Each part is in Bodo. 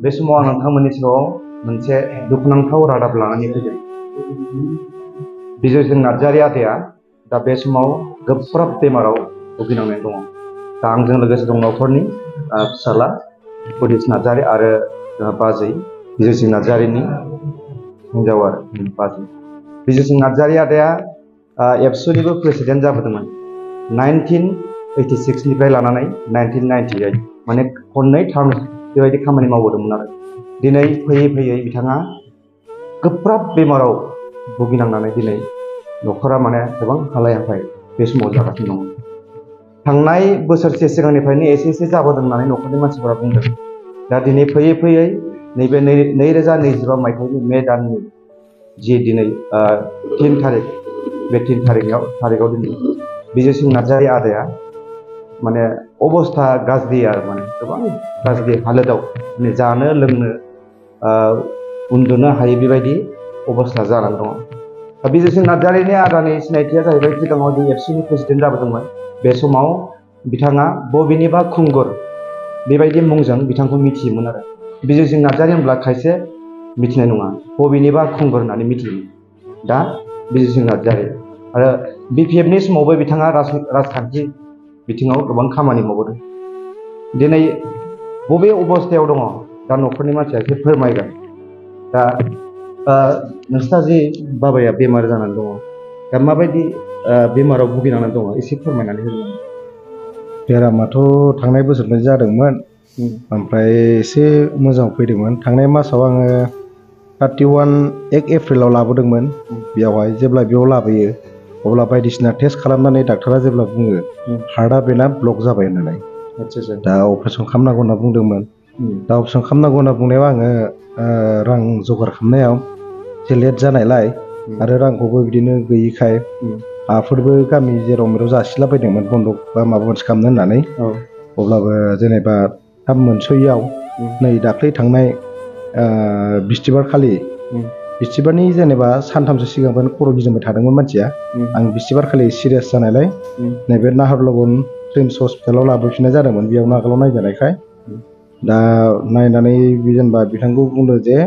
बे समाव आं नोंथांमोननि सिगाङाव मोनसे दुखुनांथाव रादाब लानानै फैदों। बिजय नार्जारि आदाया दा बे समाव गोब्राब बेमाराव भुगिनांनानै दङ। दा आंजों लोगोसे दं न'खरनि फिसाला उदित नार्जारि आरो बाजै बिजय नार्जारिनि हिन्जाव आरो बाजै। बिजय नार्जारि आदाया एबसुनिबो प्रेसिडेन्ट जाबोदोंमोन 1986 निफ्राय लानानै 1998 माने खननै टार्म बेबायदि खामानि मावबोदोंमोन आरो दिनै फैयै फैयै बिथाङा गोब्राब बेमाराव भुगिनांनानै दिनै न'खरा माने गोबां हालाय हाफाय बे समाव जागासिनो दङ। थांनाय बोसोरसे सिगांनिफ्रायनो एसे जाबोदों होननानै न'खरनि मानसिफोरा बुंदों। दा दिनै फैयै फैयै नैबे 2025 मायथाइनि मे दाननि जि दिनै 3 थारिख बे 3 थारिखआव दिनै बिजय नार्जारि आदाया माने अबस्था गाज्रि आरो माने गोबां गाज्रि हालोदाव माने जानो लोंनो उन्दुनो हायै बेबायदि अबस्था जानानै दङ। बिजय नार्जारिनि आदानि सिनायथिया जाहैबाय सिगाङाव जे एबसुनि प्रेसिडेन्ट जाबोदोंमोन बे समाव बिथाङा बबेनिबा खुंगुर बेबायदि मुंजों बिथांखौ मिथियोमोन आरो बिजय नार्जारि होनब्ला खायसे मिथिनाय नङा बबेनिबा खुंगुर होननानै मिथियोमोन। दा बिजय नार्जारि आरो BPFनि समावबो बिथाङा राजखान्थि बिथिङाव गोबां खामानि मावबोदों। दिनै बबे अबस्थायाव दङ दा न'खरनि मानसिया एसे फोरमायगोन। दा नोंस्रा जि बाबाया बेमार जानानै दङ दा माबायदि बेमाराव भुगिनानै दङ एसे फोरमायनानै होगोन। बेरामाथ' थांनाय बोसोरनिफ्राय जादोंमोन ओमफ्राय एसे मोजां फैदोंमोन। थांनाय मासाव आङो 1 एप्रिलाव लाबोदोंमोन। बेयावहाय जेब्ला बेयाव लाबोयो अब्ला बायदिसिना टेस्ट खालामनानै डाक्टारा जेब्ला बुङो हार्टआ बेना ब्लक जाबाय होननानै दा अपारेसन खालामनांगौ होनना बुंदोंमोन। दा अपारेसन खालामनांगौ होनना बुंनायाव आङो रां जगार खालामनायाव एसे लेट जानायलाय आरो रांखौबो बिदिनो गैयिखाय हाफोरबो गामि जेराव मेराव जासिलाबायदोंमोन बन्दक बा माबा मोनसे खालामनो होननानै। अब्लाबो जेनेबा थाब मोनस'यैयाव नै दाख्लै थांनाय बिस्थिबार खालि बिस्थिबारनि जेनेबा सानथामसो सिगांफ्रायनो खर' गिदिंबाय थादोंमोन मानसिया। आं बिस्थिबार खालि सिरियास जानायलाय नैबे नाहरलगुन ट्रेन्स हस्पिटालाव लाबोफिननाय जादोंमोन। बेयावनो आगोलाव नायजानायखाय दा नायनानै जेनेबा बिथांखौ बुंदों जे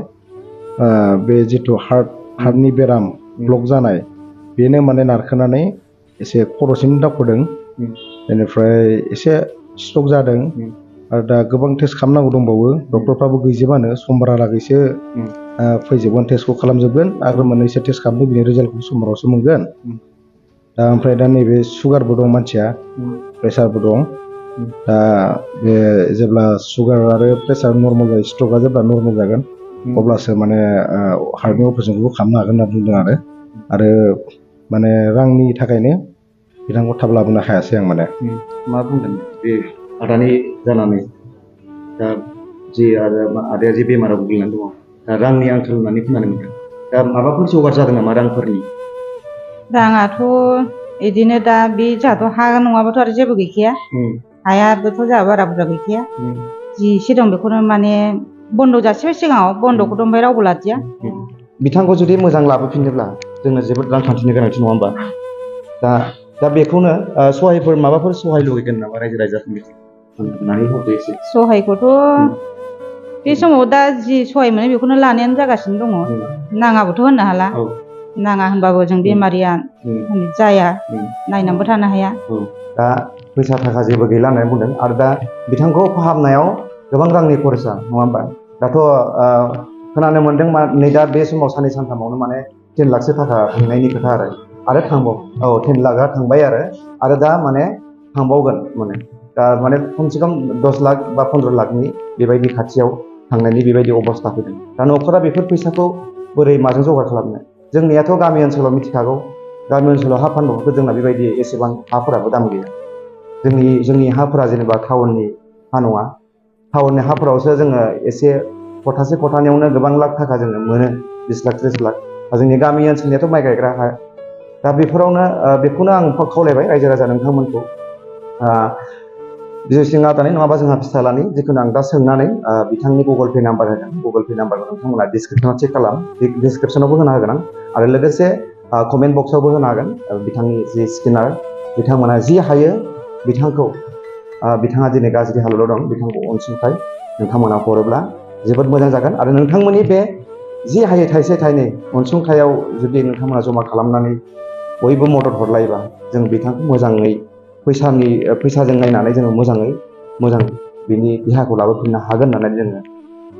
बे जिथु हार्टनि बेराम ब्लक जानाय बेनो माने नारखोनानै एसे खर'सिम दावखोदों। बेनिफ्राय एसे स्ट्रक जादों आरो दा गोबां टेस्ट खालामनांगौ दंबावो। डक्टरफ्राबो गैजोबानो समबारालागैसो फैजोबगोन टेस्टखौ खालामजोबगोन आरो मोननैसो टेस्ट खालामदों बिनि रिजाल्टखौ समबारावसो मोनगोन। दा ओमफ्राय दा नैबे सुगारबो दं मानसिया प्रेसारबो दं। दा बे जेब्ला सुगार आरो प्रेसार नर्माल जायो स्ट्रकआ जेब्ला नर्माल जागोन अब्लासो माने हार्टनि अपारेसनखौबो खालामनो हागोन होनना बुंदों आरो माने रांनि थाखायनो बिथांखौ थाब लाबोनो हायासै आं। माने मा बुंगोन बे आदानि जानानै दा जि आदाया जि बेमाराव भुगिनानै दङ दा रांनि आंखाल होननानै खोनानो मोनदों। दा माबाफोर जगार जादों नामा रांफोरनि? राङाथ' बिदिनो दा बे जोंहाथ' हा नङाबाथ' आरो जेबो गैखाया। हायाबोथ' जोंहा बारा बुरजा गैखाया। जि एसे दं बेखौनो माने बन्द' जासिबाय सिगाङाव बन्द'खौथ' ओमफ्राय रावबो लादिया। बिथांखौ जुदि मोजां लाबोफिनोब्ला जोंनो जोबोद रांखान्थिनि गोनांथि नङा होमबा? दा बेखौनो सहायफोर माबाफोर सहाय लुगैगोन नामा रायजो राजाफोरनि? सहायखौथ' बे समाव दा जि सहाय मोनो बेखौनो लानायानो जागासिनो दङ। नाङाबोथ' होननो हाला। नाङा होनबाबो जों बेमारिया जाया नायनानैबो थानो हाया। दा फैसा थाखा जेबो गैला होननानै बुंदों आरो दा बिथांखौ फाहामनायाव गोबां रांनि खरसा नङा होमबा? दाथ' खोनानो मोनदों नै दा बे समाव साननै सानथामावनो माने 10 लाखसो थाखा थांनायनि खोथा आरो थांबाव 10 लाखआ थांबाय आरो दा माने थांबावगोन दा माने खमसे खम 10 लाख बा 15 लाखनि बेबायदि खाथियाव थांनायनि बेबायदि अबस्था फैदों। दा न'खरा बेफोर फैसाखौ बोरै माजों जगार खालामनो? जोंनियाथ' गामि ओनसोलाव मिथिखागौ गामि ओनसोलाव हा फानबाबोथ' जोंना बेबायदि एसेबां हाफोराबो दाम गैया। जोंनि हाफोरा जेनेबा टाउननि हा नङा। टाउननि हाफोरावसो जोङो एसे खथासे खथानैयावनो गोबां लाख थाखा जोङो मोनो 20 लाख 30 लाख। जोंनि गामि ओनसोलनियाथ' माइ गायग्रा हा। दा बेखौनो आं खावलायबाय रायजो राजा नोंथांमोनखौ बिजय आदानि नङाबा जोंहा फिसालानि जिखुनु आं दा सोंनानै बिथांनि गुगोल पे नाम्बार होगोन। गुगोल पे नाम्बारखौ नोंथांमोना डिसक्रिपसनाव चेक खालाम। डिसक्रिपसनावबो होना होगोन आं आरो लोगोसे कमेन्ट बक्सआवबो होनो हागोन। बिथांनि जि स्केनार बिथांमोना जि हायो बिथाङा दिनै गाज्रि हालोदाव दं बिथांखौ अनसुंथाइ नोंथांमोना हरोब्ला जोबोद मोजां जागोन आरो नोंथांमोननि बे जि हायो थाइसे थाइनै अनसुंथायाव जुदि नोंथांमोना जमा खालामनानै बयबो मदद हरलायोबा जों बिथांखौ मोजाङै फैसाजों नायनानै जोङो मोजां बिनि देहाखौ लाबोफिननो हागोन होननानै जोङो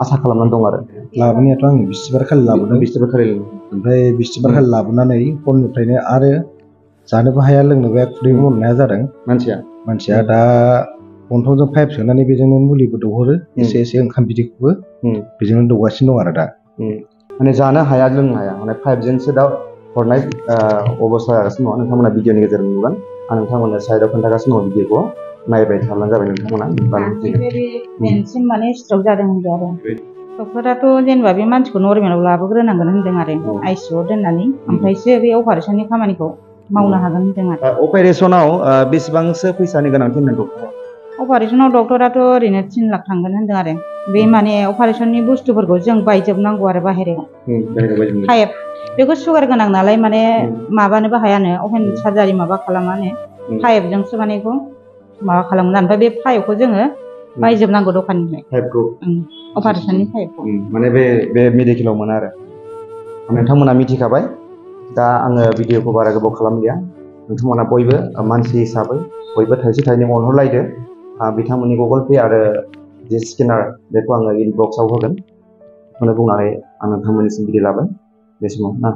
आसा खालामनानै दं आरो लाबोनायाथ' आं बिस्थिबारखालि लाबोदों ओमफ्राय बिस्थिबारखालि लाबोनानै हरनिफ्रायनो आरो जानोबो हाया लोंनोबो हाया खुदैबो मोननो हाया जादों मानसिया दा गन्थंजों पाइप सोनानै बेजोंनो मुलिबो दौहरो एसे ओंखाम बिदैखौबो बेजोंनो दौगासिनो दं आरो दा माने जानो हाया लोंनो हाया माने पाइपजोंसो दा हरनाय अबस्था जागासिनो दङ नोंथांमोना भिडिअनि गेजेरजों नुगोन आं नोंथांमोननो साइडआव खोन्थागासिनो दङ भिडिअखौ नायबाय थाब्लानो जाबाय नोंथांमोना मेनसिन माने स्ट्रक जादों होनदों आरो डक्टराथ' जेनेबा बे मानसिखौ नर्मेलाव लाबोग्रोनांगोन होनदों आरो आइसिइउआव दोननानै ओमफ्रायसो बे अपारेशननि खामानिखौ मावनो हागोन होनदों आरो अपारेशनाव बेसेबांसो फैसानि गोनांथि होनदों डक्टरा अपारेशनाव डक्टराथ' ओरैनो 3 लाख थांगोन होनदों आरो बे माने अपारेशननि बुस्थुफोरखौ जों बायजोबनांगौ आरो बाहेरायाव पाइप बेखौ सुगार गोनां नालाय माने माबानोबो हायानो अपेन सार्जारि माबा खालामानो पाइपजोंसो माने बेखौ माबा खालामोन ओमफ्राय बे पाइपखौ जोङो बायजोबनांगौ दखाननिफ्राय पाइपखौ अपारेशननि पाइपखौ माने बे मेडिकेलाव मोना आरो नोंथांमोना मिथिखाबाय दा आङो भिडिअखौ बारा गोबाव खालामलिया नोंथांमोना बयबो मानसि हिसाबै बयबो थाइसे थाइनै अनहरलायदो बिथांमोननि गुगोल पे आरो जे स्केनार बेखौ आङो इनबक्सआव होगोन बेखौनो बुंनानै आं नोंथांमोननिसिम बिदाय लाबाय बे समाव ना